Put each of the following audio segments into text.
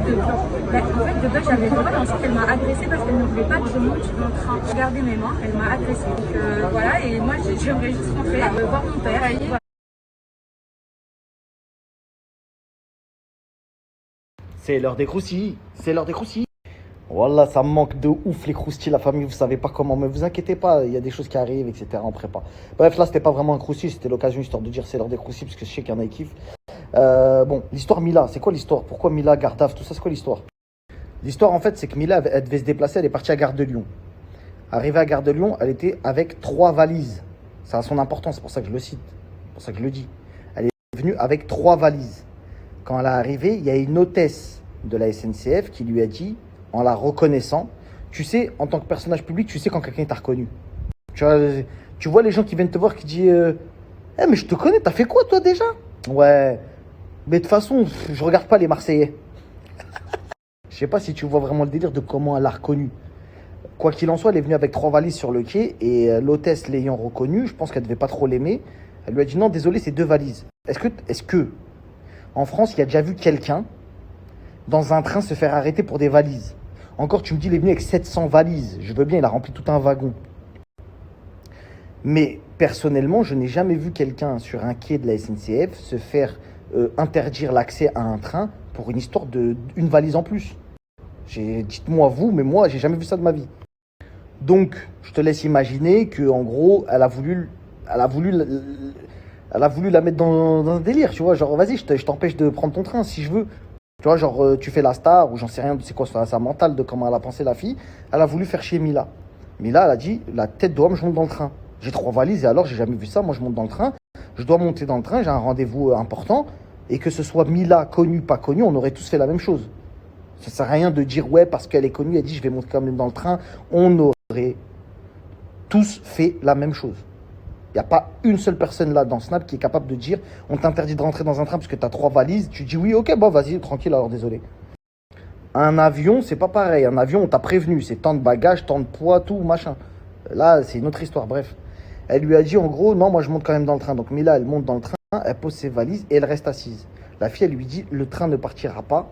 de plan. En fait, de base, j'avais le droit et ensuite, elle m'a agressée parce qu'elle ne voulait pas que je monte dans le train. J'ai gardé mes mains, elle m'a agressée. Donc voilà, et moi, j'aimerais juste rentrer, voir mon père. Voilà. C'est l'heure des croustilles. C'est l'heure des croustilles. Voilà, ça me manque de ouf les croustilles, la famille, vous savez pas comment, mais vous inquiétez pas, il y a des choses qui arrivent, etc. en prépa. Bref, là, c'était pas vraiment un croustilles, c'était l'occasion histoire de dire c'est l'heure des croustilles, parce que je sais qu'il y en a qui kiffent. Bon, l'histoire Mila, c'est quoi l'histoire? Pourquoi Mila, Gardave, tout ça, c'est quoi l'histoire? L'histoire, en fait, c'est que Mila, elle devait se déplacer, elle est partie à Gare de Lyon. Arrivée à Gare de Lyon, elle était avec 3 valises. Ça a son importance, c'est pour ça que je le cite, c'est pour ça que je le dis. Elle est venue avec 3 valises. Quand elle est arrivée, il y a une hôtesse de la SNCF qui lui a dit, en la reconnaissant, tu sais, en tant que personnage public, tu sais quand quelqu'un t'a reconnu. Tu vois les gens qui viennent te voir qui disent mais je te connais, t'as fait quoi toi déjà? Ouais, mais de toute façon, je regarde pas les Marseillais. Je sais pas si tu vois vraiment le délire de comment elle l'a reconnu. Quoi qu'il en soit, elle est venue avec 3 valises sur le quai et l'hôtesse l'ayant reconnue, je pense qu'elle devait pas trop l'aimer. Elle lui a dit non, désolé, c'est 2 valises. Est-ce que en France, il y a déjà vu quelqu'un dans un train se faire arrêter pour des valises? Encore, tu me dis, il est venu avec 700 valises. Je veux bien, il a rempli tout un wagon. Mais personnellement, je n'ai jamais vu quelqu'un sur un quai de la SNCF se faire interdire l'accès à un train pour une histoire d'une valise en plus. Dites-moi vous, mais moi, j'ai jamais vu ça de ma vie. Donc, je te laisse imaginer que, en gros, elle a voulu la mettre dans un délire, tu vois. Genre, vas-y, je t'empêche de prendre ton train si je veux. Tu vois, genre, tu fais la star, ou j'en sais rien, c'est quoi sa mentale de comment elle a pensé la fille. Elle a voulu faire chier Mila. Mila, elle a dit, la tête d'homme, je monte dans le train. J'ai 3 valises et alors, j'ai jamais vu ça. Moi, je monte dans le train. Je dois monter dans le train, j'ai un rendez-vous important. Et que ce soit Mila, connue, pas connue, on aurait tous fait la même chose. Ça sert à rien de dire, ouais, parce qu'elle est connue, elle dit, je vais monter quand même dans le train. On aurait tous fait la même chose. Il n'y a pas une seule personne là dans Snap qui est capable de dire on t'interdit de rentrer dans un train parce que tu as 3 valises. Tu dis oui, ok, bon, vas-y, tranquille, alors désolé. Un avion, c'est pas pareil. Un avion, on t'a prévenu, c'est tant de bagages, tant de poids, tout, machin. Là, c'est une autre histoire, bref. Elle lui a dit en gros, non, moi je monte quand même dans le train. Donc Mila, elle monte dans le train, elle pose ses valises et elle reste assise. La fille, elle lui dit le train ne partira pas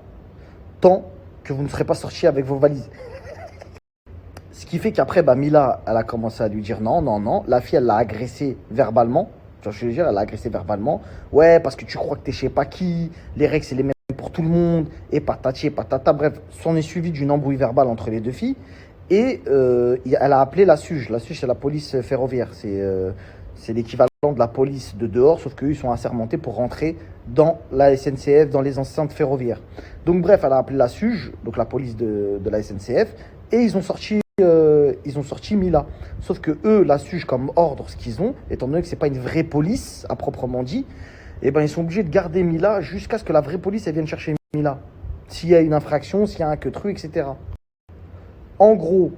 tant que vous ne serez pas sortis avec vos valises. Ce qui fait qu'après, Mila, elle a commencé à lui dire non, non, non. La fille, elle l'a agressée verbalement. Tu vois, je veux dire, elle l'a agressée verbalement. Ouais, parce que tu crois que t'es je sais pas qui. Les règles, c'est les mêmes pour tout le monde. Et patati et patata. Bref, s'en est suivi d'une embrouille verbale entre les 2 filles. Et elle a appelé la SUGE. La SUGE, c'est la police ferroviaire. C'est l'équivalent de la police de dehors, sauf qu'eux, ils sont assermentés pour rentrer dans la SNCF, dans les enceintes ferroviaires. Donc bref, elle a appelé la SUGE, donc la police de la SNCF, et ils ont sorti Mila. Sauf que eux, la SUGE, comme ordre, ce qu'ils ont, étant donné que c'est pas une vraie police à proprement dit, eh ben ils sont obligés de garder Mila jusqu'à ce que la vraie police elle vienne chercher Mila. S'il y a une infraction, s'il y a un queutru, etc. En gros,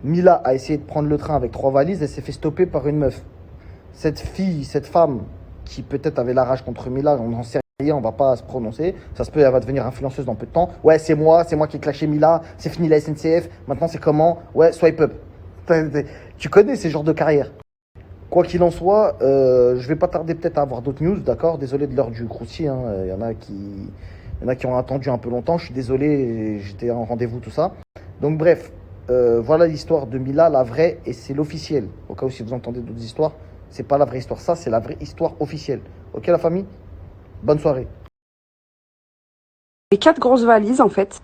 Mila a essayé de prendre le train avec 3 valises, elle s'est fait stopper par une meuf. Cette femme, qui peut-être avait la rage contre Mila, on n'en sait rien, on va pas se prononcer. Ça se peut, elle va devenir influenceuse dans peu de temps. Ouais, c'est moi qui ai clashé Mila, c'est fini la SNCF, maintenant c'est comment? Ouais, swipe up. Tu connais ces genres de carrière. Quoi qu'il en soit, je vais pas tarder peut-être à avoir d'autres news, d'accord? Désolé de l'heure du croustilles, hein. Il y en a qui ont attendu un peu longtemps, je suis désolé, j'étais en rendez-vous, tout ça. Donc bref, voilà l'histoire de Mila, la vraie, et c'est l'officiel. Au cas où si vous entendez d'autres histoires, c'est pas la vraie histoire, ça c'est la vraie histoire officielle. Ok la famille? Bonne soirée. Les 4 grosses valises en fait.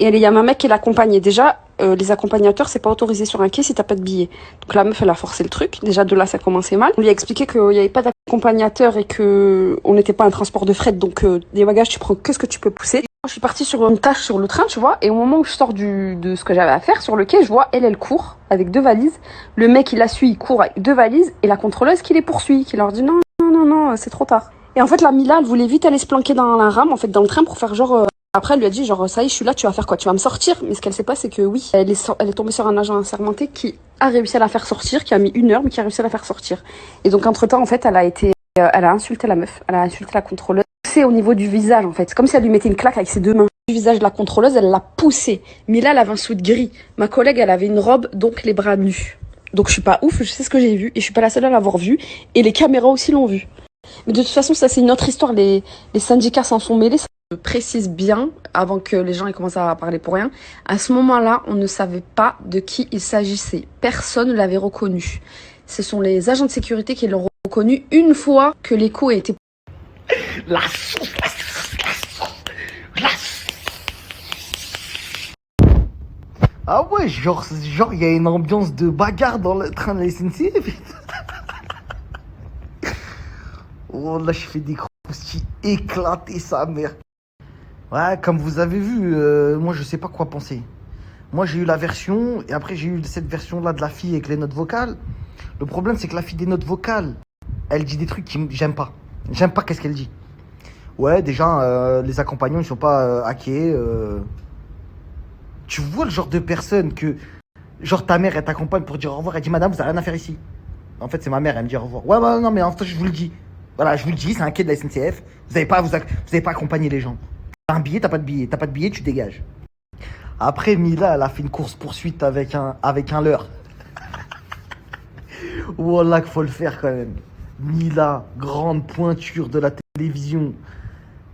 Et il y a ma mec qui l'accompagnait. Déjà, les accompagnateurs, c'est pas autorisé sur un quai si t'as pas de billet. Donc la meuf, elle a forcé le truc. Déjà de là, ça commençait mal. On lui a expliqué qu'il n'y avait pas d'accompagnateur et que on n'était pas un transport de fret. Donc des bagages, tu prends que ce que tu peux pousser. Je suis partie sur une tâche sur le train, tu vois. Et au moment où je sors de ce que j'avais à faire sur le quai, je vois elle court avec 2 valises. Le mec, il la suit, il court avec 2 valises. Et la contrôleuse qui les poursuit, qui leur dit non, non, non, non, c'est trop tard. Et en fait, la Mila, elle voulait vite aller se planquer dans la rame, en fait, dans le train pour faire genre... Après, elle lui a dit, genre, ça y est, je suis là, tu vas faire quoi? Tu vas me sortir? Mais ce qu'elle sait pas, c'est que oui, elle est tombée sur un agent assermenté qui a réussi à la faire sortir, qui a mis 1 heure, mais qui a réussi à la faire sortir. Et donc, entre-temps, en fait, elle a insulté la meuf, elle a insulté la contrôleuse. C'est au niveau du visage, en fait. C'est comme si elle lui mettait une claque avec ses 2 mains. Du visage de la contrôleuse, elle l'a poussée. Mila, elle avait un sweat gris. Ma collègue, elle avait une robe, donc les bras nus. Donc, je suis pas ouf, je sais ce que j'ai vu, et je suis pas la seule à l'avoir vu. Et les caméras aussi l'ont vu. Mais de toute façon, ça, c'est une autre histoire. Les syndicats s'en sont mêlés. précise bien, avant que les gens aient commencé à parler pour rien, à ce moment-là, on ne savait pas de qui il s'agissait. Personne ne l'avait reconnu. Ce sont les agents de sécurité qui l'ont reconnu une fois que l'écho a été... La sauce, la sauce, la sauce, la sauce. Ah ouais, genre, il y a une ambiance de bagarre dans le train de la SNCF. Oh là, je fais des croustilles éclatés, sa mère. Ouais, comme vous avez vu, moi je sais pas quoi penser. Moi j'ai eu la version, et après j'ai eu cette version-là de la fille avec les notes vocales. Le problème c'est que la fille des notes vocales, elle dit des trucs que j'aime pas. J'aime pas qu'est-ce qu'elle dit. Ouais, déjà, les accompagnants ils sont pas hackés. Tu vois le genre de personne que, genre ta mère elle t'accompagne pour dire au revoir, elle dit madame vous avez rien à faire ici. En fait c'est ma mère, elle me dit au revoir. Ouais, ouais non mais en fait je vous le dis. Voilà, je vous le dis, c'est un quai de la SNCF. Vous avez pas accompagné les gens. T'as un billet, t'as pas de billet. T'as pas de billet, tu dégages. Après, Mila, elle a fait une course-poursuite avec un leurre. Wallah qu'il faut le faire quand même. Mila, grande pointure de la télévision.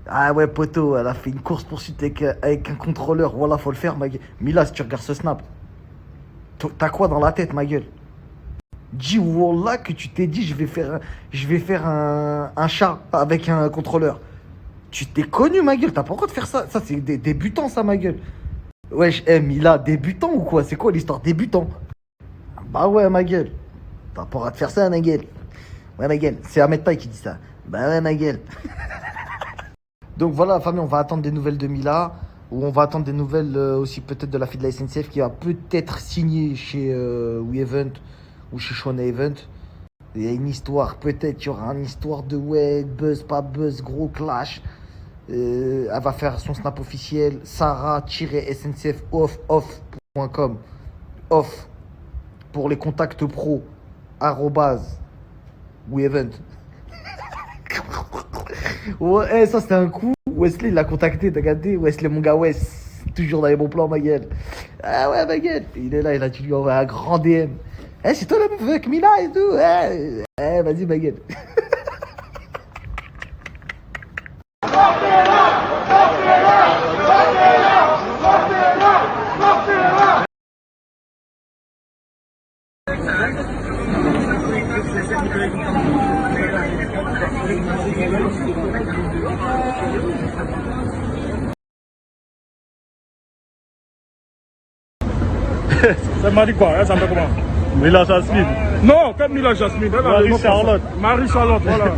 Ah ouais, poteau, elle a fait une course-poursuite avec un contrôleur. Wallah, faut le faire, ma gueule. Mila, si tu regardes ce snap, t'as quoi dans la tête, ma gueule? Dis Wallah que tu t'es dit, je vais faire un chat avec un contrôleur. Tu t'es connu, ma gueule, t'as pas le droit de faire ça. Ça, c'est des débutants, ça, ma gueule. Wesh, Mila, débutant ou quoi? C'est quoi l'histoire débutant? Bah ouais, ma gueule. T'as pas le droit de faire ça, ma gueule. Ouais, ma gueule. C'est Ahmed Paye qui dit ça. Bah ouais, ma gueule. Donc voilà, la famille, on va attendre des nouvelles de Mila. Ou on va attendre des nouvelles aussi peut-être de la fille de la SNCF qui va peut-être signer chez WeEvent ou chez Shona Event. Il y a une histoire, peut-être il y aura une histoire de ouais, buzz, pas buzz, gros clash. Elle va faire son snap officiel, sarah-sncfoff.com. Off pour les contacts pro, @WeEvent. Ouais, ça c'était un coup. Wesley il l'a contacté, t'as regardé? Wesley, mon gars, Wes, toujours dans les bons plans, ma gueule. Ah ouais, ma gueule. Il est là, il a dû lui envoyer un grand DM. Eh, c'est toi la meuf avec Mila et tout. Eh, vas-y, ma gueule. Ça m'a dit quoi? Elle s'appelle comment? Mila Jasmine. Non, comme Mila Jasmine. Marie-Charlotte. Marie-Charlotte, voilà.